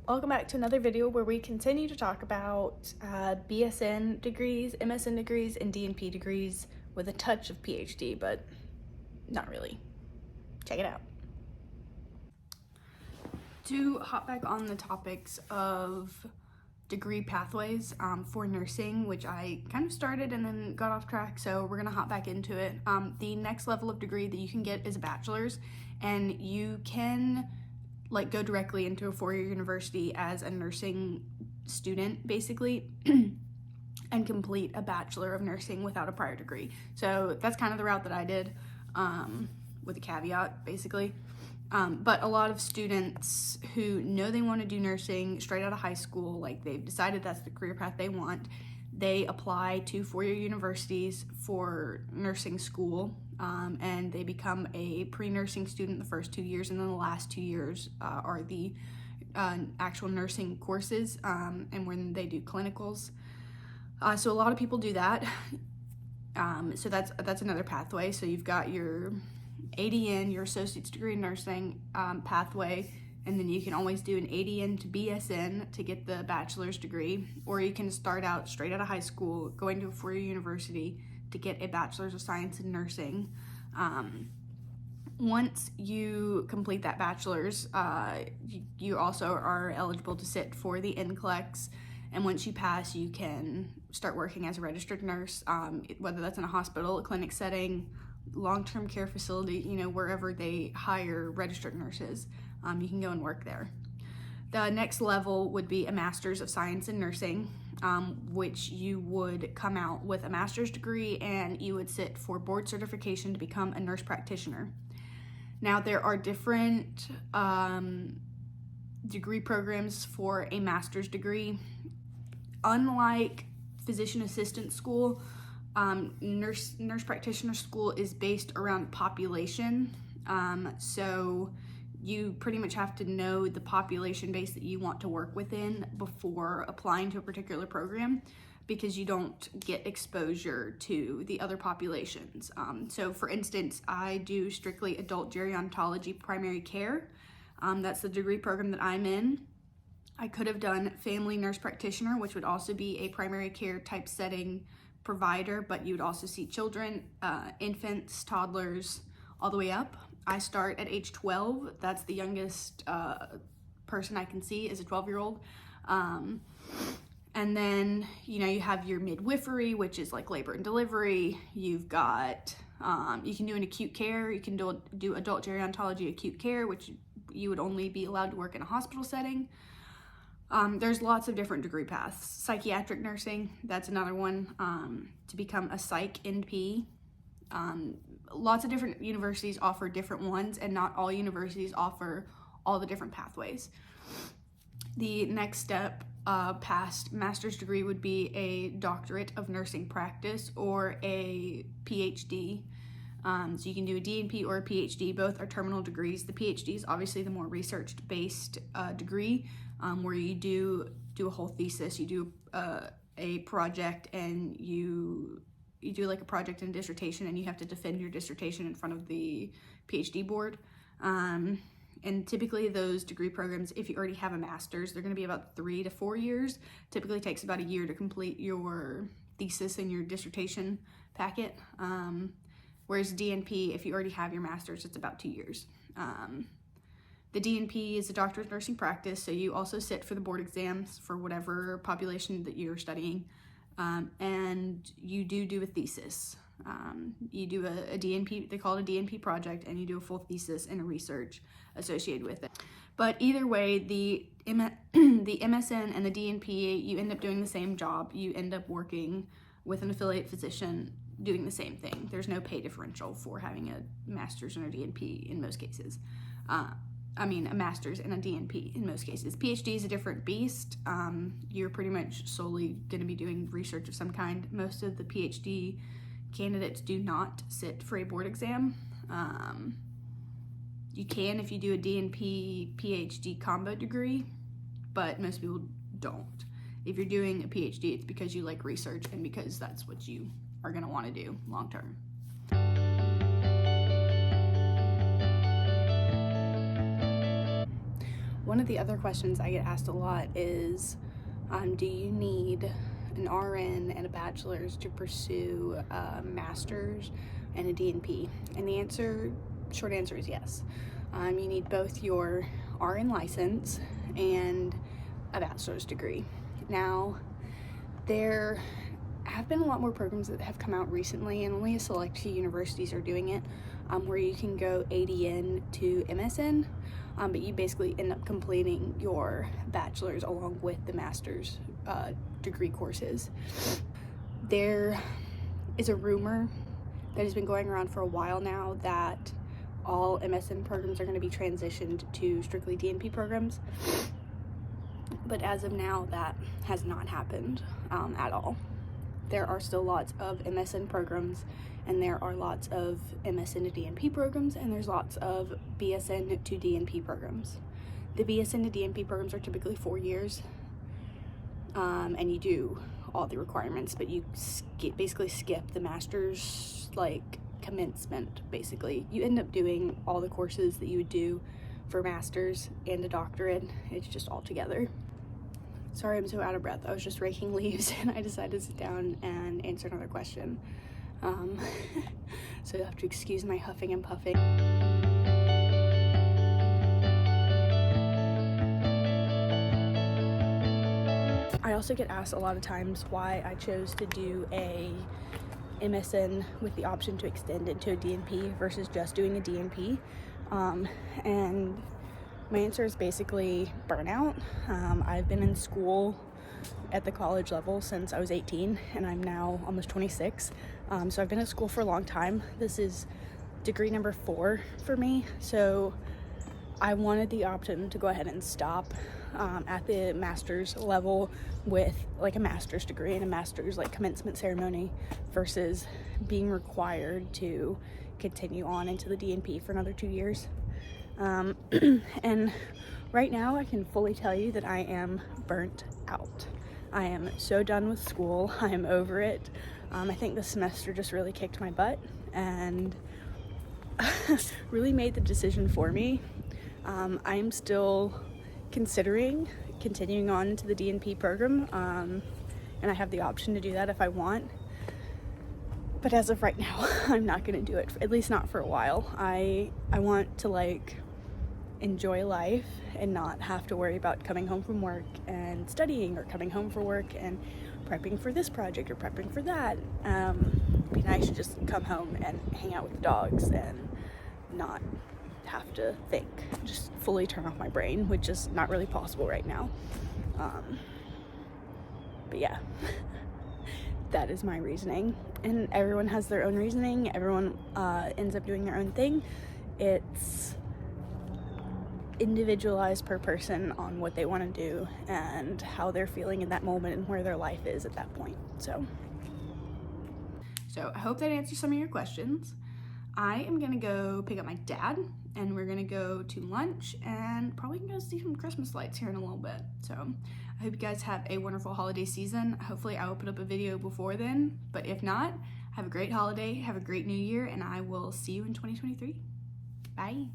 Welcome back to another video where we continue to talk about BSN degrees, MSN degrees, and DNP degrees with a touch of PhD, but not really. Check it out. To hop back on the topics of degree pathways for nursing, which I kind of started and then got off track, so we're gonna hop back into it. The next level of degree that you can get is a bachelor's, and you can go directly into a four-year university as a nursing student, basically, and complete a Bachelor of Nursing without a prior degree. So that's kind of the route that I did, with a caveat, basically. But a lot of students who know they want to do nursing straight out of high school, like they've decided that's the career path they want, they apply to four-year universities for nursing school, and they become a pre-nursing student the first 2 years, and then the last 2 years are the actual nursing courses, and when they do clinicals. So a lot of people do that. So that's another pathway. So you've got your ADN, your associate's degree in nursing pathway, and then you can always do an ADN to BSN to get the bachelor's degree, or you can start out straight out of high school, going to a four-year university to get a bachelor's of science in nursing. Once you complete that bachelor's, you also are eligible to sit for the NCLEX, and once you pass, you can start working as a registered nurse, whether that's in a hospital, a clinic setting, long-term care facility, wherever they hire registered nurses, you can go and work there. The next level would be a Master's of Science in Nursing, which you would come out with a master's degree and you would sit for board certification to become a nurse practitioner. Now, there are different degree programs for a master's degree. Unlike physician assistant school, nurse practitioner school is based around population, so you pretty much have to know the population base that you want to work within before applying to a particular program, because you don't get exposure to the other populations. So for instance, I do strictly adult gerontology primary care. That's the degree program that I'm in. I could have done family nurse practitioner, which would also be a primary care type setting provider, but you would also see children, infants, toddlers, all the way up. I start at age 12. That's the youngest person I can see is a 12-year-old. And then, you have your midwifery, which is like labor and delivery. You've got, you can do an acute care. You can do adult gerontology acute care, which you would only be allowed to work in a hospital setting. There's lots of different degree paths. Psychiatric nursing, that's another one, to become a psych NP. Lots of different universities offer different ones, and not all universities offer all the different pathways. The next step past master's degree would be a doctorate of nursing practice or a PhD. So you can do a DNP or a PhD. Both are terminal degrees. The PhD is obviously the more research-based degree, where you do a whole thesis, you do a project, and you do like a project and dissertation, and you have to defend your dissertation in front of the PhD board. And typically those degree programs, if you already have a master's, they're going to be about 3 to 4 years. Typically takes about a year to complete your thesis and your dissertation packet. Whereas DNP, if you already have your master's, it's about 2 years. The DNP is a doctor of nursing practice, so you also sit for the board exams for whatever population that you're studying, and you do a thesis. You do a DNP, they call it a DNP project, and you do a full thesis and a research associated with it. But either way, the MSN and the DNP, you end up doing the same job. You end up working with an affiliate physician doing the same thing. There's no pay differential for having a master's and a DNP in most cases. A master's and a DNP in most cases. PhD is a different beast. You're pretty much solely going to be doing research of some kind. Most of the PhD candidates do not sit for a board exam. You can if you do a DNP PhD combo degree, but most people don't. If you're doing a PhD, it's because you like research and because that's what you are going to want to do long term. One of the other questions I get asked a lot is, do you need an RN and a bachelor's to pursue a master's and a DNP? And the short answer is yes. You need both your RN license and a bachelor's degree. Now, there have been a lot more programs that have come out recently, and only a select few universities are doing it, where you can go ADN to MSN, but you basically end up completing your bachelor's along with the master's degree courses. There is a rumor that has been going around for a while now that all MSN programs are going to be transitioned to strictly DNP programs, but as of now that has not happened at all. There are still lots of MSN programs, and there are lots of MSN to DNP programs, and there's lots of BSN to DNP programs. The BSN to DNP programs are typically 4 years, and you do all the requirements, but you basically skip the master's commencement. Basically, you end up doing all the courses that you would do for master's and a doctorate. It's just all together. Sorry, I'm so out of breath. I was just raking leaves and I decided to sit down and answer another question. So you'll have to excuse my huffing and puffing. I also get asked a lot of times why I chose to do a MSN with the option to extend into a DNP versus just doing a DNP. And my answer is basically burnout. I've been in school at the college level since I was 18, and I'm now almost 26. So I've been at school for a long time. This is degree number 4 for me. So I wanted the option to go ahead and stop at the master's level with a master's degree and a master's commencement ceremony versus being required to continue on into the DNP for another 2 years. And right now I can fully tell you that I am burnt out. I am so done with school. I am over it. I think this semester just really kicked my butt and really made the decision for me. I am still considering continuing on into the DNP program, and I have the option to do that if I want. But as of right now, I'm not going to do it, at least not for a while. I want to enjoy life and not have to worry about coming home from work and studying, or coming home from work and prepping for this project or prepping for that. It'd be nice to just come home and hang out with the dogs and not have to think, just fully turn off my brain, which is not really possible right now. But yeah, that is my reasoning, and everyone has their own reasoning. Everyone ends up doing their own thing. It's individualized per person on what they want to do and how they're feeling in that moment and where their life is at that point. So I hope that answers some of your questions. I am gonna go pick up my dad, and we're gonna go to lunch and probably go see some Christmas lights here in a little bit. So I hope you guys have a wonderful holiday season. Hopefully I will put up a video before then, but if not, have a great holiday, have a great new year, and I will see you in 2023. Bye.